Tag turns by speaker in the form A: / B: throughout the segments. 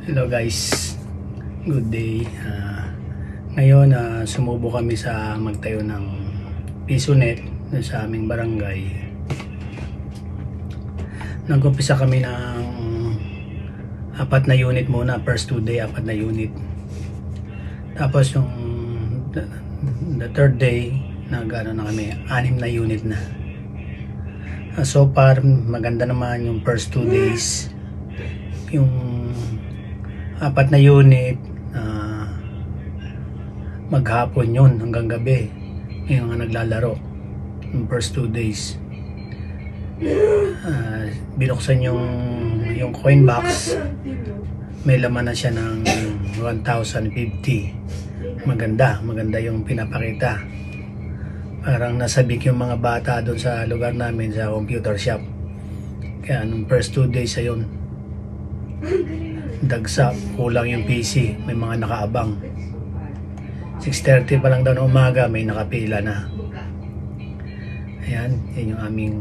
A: Hello guys, good day. Ngayon sumubo kami sa magtayo ng PisoNet sa aming barangay. Nag-umpisa kami ng 4 na unit muna, first 2 day 4 na unit. Tapos yung the third day nag-ano na kami, 6 na unit na. So far maganda naman yung first 2 days. Yung 4 na unit, maghapon yun hanggang gabi yung mga naglalaro yung first 2 days. Binuksan yung coin box, may laman na siya ng 1,050. maganda yung pinapakita, parang nasabik yung mga bata doon sa lugar namin sa computer shop. Kaya nung first 2 days ayun, dagsa, kulang yung PC, may mga nakaabang. 6:30 pa lang daw ng umaga may nakapila na. Ayan, yan yung aming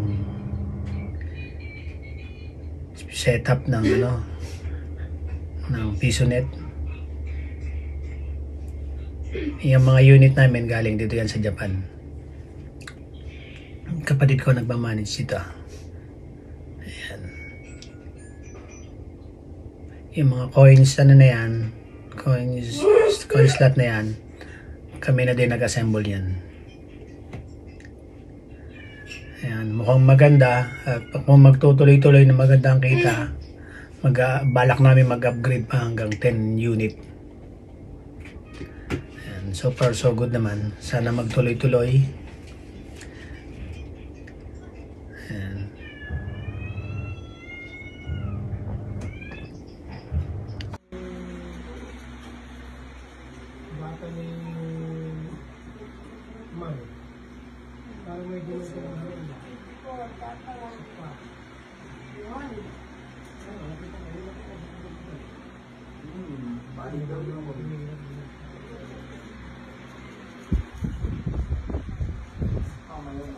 A: setup ng PisoNet. Yung mga unit namin galing dito yan sa Japan. Kapatid ko nagmamanage dito. Yung mga coins na yan, coin slot na yan, kami na din nag-assemble yan. Ayan, mukhang maganda. Kung magtutuloy-tuloy na maganda ang kita, balak namin mag-upgrade pa hanggang 10 unit. Ayan, so far so good naman. Sana magtuloy-tuloy. Ayan. Bata ni Mang. Parang may gano'n ko lang rin. Oo, tata lang. Yun. Balik daw yung mag-iingat. Tama yun.